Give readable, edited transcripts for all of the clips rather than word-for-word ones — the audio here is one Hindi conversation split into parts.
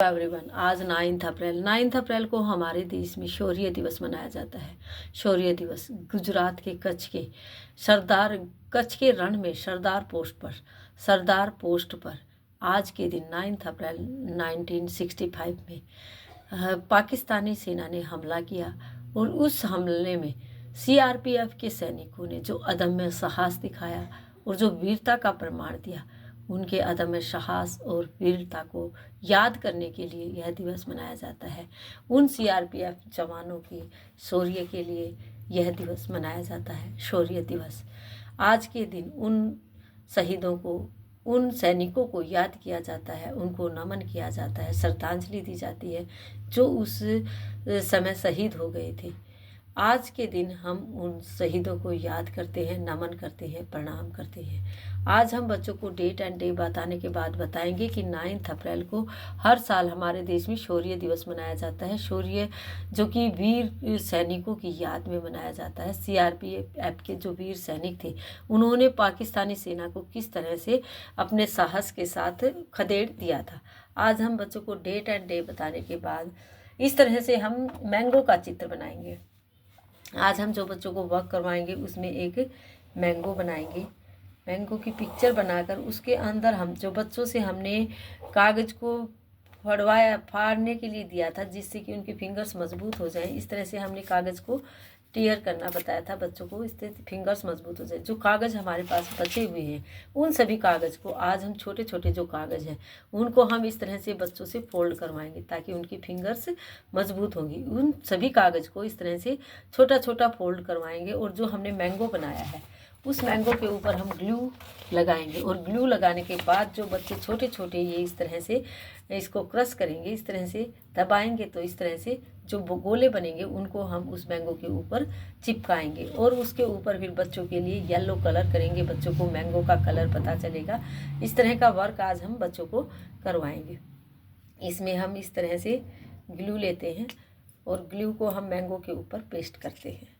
एवरीवन, आज 9 अप्रैल को हमारे देश में शौर्य दिवस मनाया जाता है। शौर्य दिवस गुजरात के कच्छ के रण में सरदार पोस्ट पर आज के दिन 9 अप्रैल 1965 में पाकिस्तानी सेना ने हमला किया और उस हमले में सीआरपीएफ के सैनिकों ने जो अदम्य साहस दिखाया और जो वीरता का प्रमाण दिया, उनके अदम्य साहस और वीरता को याद करने के लिए यह दिवस मनाया जाता है। उन सीआरपीएफ जवानों की शौर्य के लिए यह दिवस मनाया जाता है, शौर्य दिवस। आज के दिन उन शहीदों को, उन सैनिकों को याद किया जाता है, उनको नमन किया जाता है, श्रद्धांजलि दी जाती है जो उस समय शहीद हो गए थे। आज के दिन हम उन शहीदों को याद करते हैं, नमन करते हैं, प्रणाम करते हैं। आज हम बच्चों को डेट एंड डे बताने के बाद बताएंगे कि 9 अप्रैल को हर साल हमारे देश में शौर्य दिवस मनाया जाता है। शौर्य जो कि वीर सैनिकों की याद में मनाया जाता है। सीआरपीएफ के जो वीर सैनिक थे, उन्होंने पाकिस्तानी सेना को किस तरह से अपने साहस के साथ खदेड़ दिया था। आज हम बच्चों को डेट एंड डे बताने के बाद इस तरह से हम मैंगो का चित्र बनाएंगे। आज हम जो बच्चों को वर्क करवाएंगे उसमें एक मैंगो बनाएंगे। मैंगो की पिक्चर बनाकर उसके अंदर हम जो बच्चों से हमने कागज़ को फाड़ने के लिए दिया था जिससे कि उनके फिंगर्स मजबूत हो जाएं, इस तरह से हमने कागज़ को टीयर करना बताया था बच्चों को, इससे फिंगर्स मजबूत हो जाए। जो कागज़ हमारे पास बचे हुए हैं उन सभी कागज़ को आज हम छोटे छोटे जो कागज़ हैं उनको हम इस तरह से बच्चों से फोल्ड करवाएंगे ताकि उनकी फिंगर्स मजबूत होंगी। उन सभी कागज़ को इस तरह से छोटा छोटा फोल्ड करवाएंगे और जो हमने मैंगो बनाया है उस मैंगो के ऊपर हम ग्लू लगाएंगे और ग्लू लगाने के बाद जो बच्चे छोटे छोटे ये इस तरह से इसको क्रश करेंगे, इस तरह से दबाएंगे तो इस तरह से जो गोले बनेंगे उनको हम उस मैंगो के ऊपर चिपकाएंगे और उसके ऊपर फिर बच्चों के लिए येलो कलर करेंगे। बच्चों को मैंगो का कलर पता चलेगा। इस तरह का वर्क आज हम बच्चों को करवाएंगे। इसमें हम इस तरह से ग्लू लेते हैं और ग्लू को हम मैंगो के ऊपर पेस्ट करते हैं।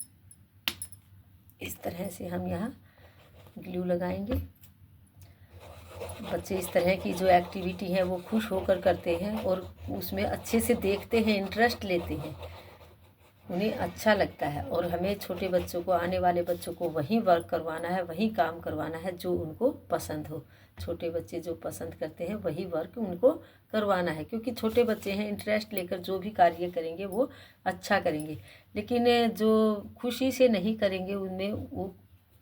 इस तरह से हम यहाँ ग्लू लगाएंगे। बच्चे इस तरह की जो एक्टिविटी है वो खुश होकर करते हैं और उसमें अच्छे से देखते हैं, इंटरेस्ट लेते हैं, उन्हें अच्छा लगता है। और हमें छोटे बच्चों को, आने वाले बच्चों को वही वर्क करवाना है, वही काम करवाना है जो उनको पसंद हो। छोटे बच्चे जो पसंद करते हैं वही वर्क उनको करवाना है, क्योंकि छोटे बच्चे हैं, इंटरेस्ट लेकर जो भी कार्य करेंगे वो अच्छा करेंगे। लेकिन जो खुशी से नहीं करेंगे उनमें वो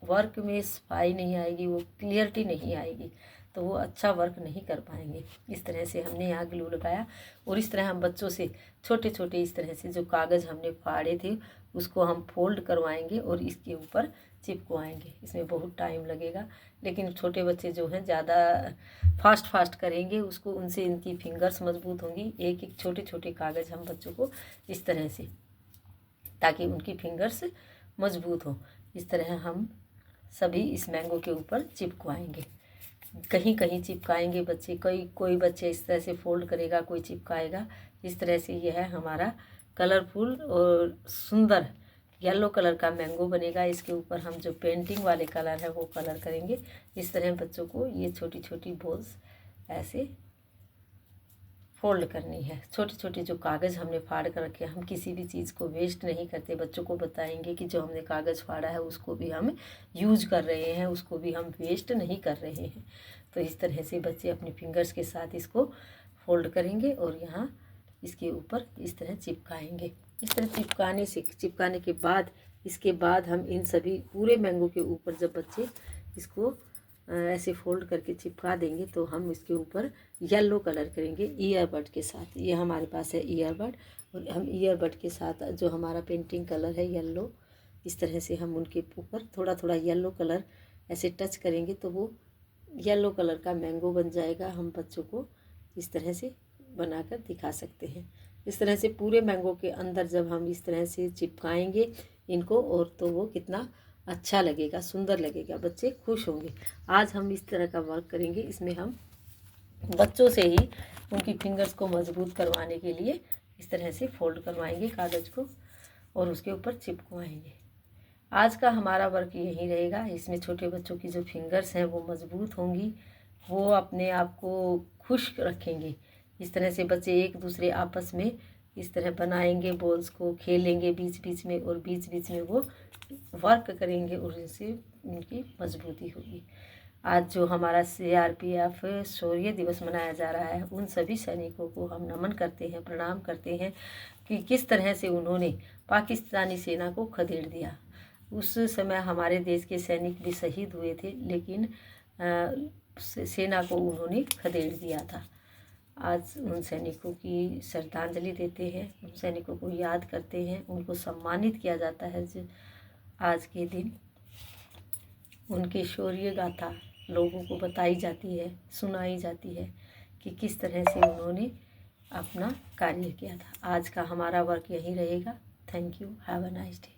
वर्क में सफाई नहीं आएगी, वो क्लियरिटी नहीं आएगी, तो वो अच्छा वर्क नहीं कर पाएंगे। इस तरह से हमने यहाँ ग्लू लगाया और इस तरह हम बच्चों से छोटे छोटे इस तरह से जो कागज़ हमने फाड़े थे उसको हम फोल्ड करवाएंगे और इसके ऊपर चिपकवाएंगे। इसमें बहुत टाइम लगेगा, लेकिन छोटे बच्चे जो हैं ज़्यादा फास्ट करेंगे उसको, उनसे इनकी फिंगर्स मजबूत होंगी। एक एक छोटे छोटे कागज़ हम बच्चों को इस तरह से, ताकि उनकी फिंगर्स मजबूत हों, इस तरह हम सभी इस मैंगो के ऊपर चिपकवाएंगे। कहीं कहीं चिपकाएंगे बच्चे, कोई बच्चे इस तरह से फोल्ड करेगा, कोई चिपकाएगा। इस तरह से यह है हमारा कलरफुल और सुंदर येलो कलर का मैंगो बनेगा। इसके ऊपर हम जो पेंटिंग वाले कलर है वो कलर करेंगे। इस तरह बच्चों को ये छोटी छोटी बॉल्स ऐसे फोल्ड करनी है। छोटे छोटे जो कागज़ हमने फाड़ कर रखे, हम किसी भी चीज़ को वेस्ट नहीं करते। बच्चों को बताएंगे कि जो हमने कागज़ फाड़ा है उसको भी हम यूज कर रहे हैं, उसको भी हम वेस्ट नहीं कर रहे हैं। तो इस तरह से बच्चे अपनी फिंगर्स के साथ इसको फोल्ड करेंगे और यहाँ इसके ऊपर इस तरह चिपकाएंगे। इस तरह चिपकाने के बाद इसके बाद हम इन सभी पूरे मैंगो के ऊपर जब बच्चे इसको ऐसे फोल्ड करके चिपका देंगे तो हम इसके ऊपर येलो कलर करेंगे ईयरबड के साथ। ये हमारे पास है ईयरबड और हम ईयरबड के साथ जो हमारा पेंटिंग कलर है येलो, इस तरह से हम उनके ऊपर थोड़ा थोड़ा येलो कलर ऐसे टच करेंगे तो वो येलो कलर का मैंगो बन जाएगा। हम बच्चों को इस तरह से बनाकर दिखा सकते हैं। इस तरह से पूरे मैंगो के अंदर जब हम इस तरह से चिपकाएंगे इनको और तो वो कितना अच्छा लगेगा, सुंदर लगेगा, बच्चे खुश होंगे। आज हम इस तरह का वर्क करेंगे। इसमें हम बच्चों से ही उनकी फिंगर्स को मजबूत करवाने के लिए इस तरह से फोल्ड करवाएंगे कागज़ को और उसके ऊपर चिपकवाएंगे। आज का हमारा वर्क यही रहेगा। इसमें छोटे बच्चों की जो फिंगर्स हैं वो मजबूत होंगी, वो अपने आप को खुश रखेंगे इस तरह से बच्चे एक दूसरे आपस में इस तरह बनाएंगे, बॉल्स को खेलेंगे बीच बीच में, और बीच बीच में वो वर्क करेंगे और इनसे उनकी मजबूती होगी। आज जो हमारा CRPF शौर्य दिवस मनाया जा रहा है, उन सभी सैनिकों को हम नमन करते हैं, प्रणाम करते हैं कि किस तरह से उन्होंने पाकिस्तानी सेना को खदेड़ दिया। उस समय हमारे देश के सैनिक भी शहीद हुए थे, लेकिन सेना को उन्होंने खदेड़ दिया था। आज उन सैनिकों की श्रद्धांजलि देते हैं, उन सैनिकों को याद करते हैं, उनको सम्मानित किया जाता है। आज के दिन उनकी शौर्य गाथा लोगों को बताई जाती है, सुनाई जाती है कि किस तरह से उन्होंने अपना कार्य किया था। आज का हमारा वर्क यहीं रहेगा। Thank you. Have a nice day.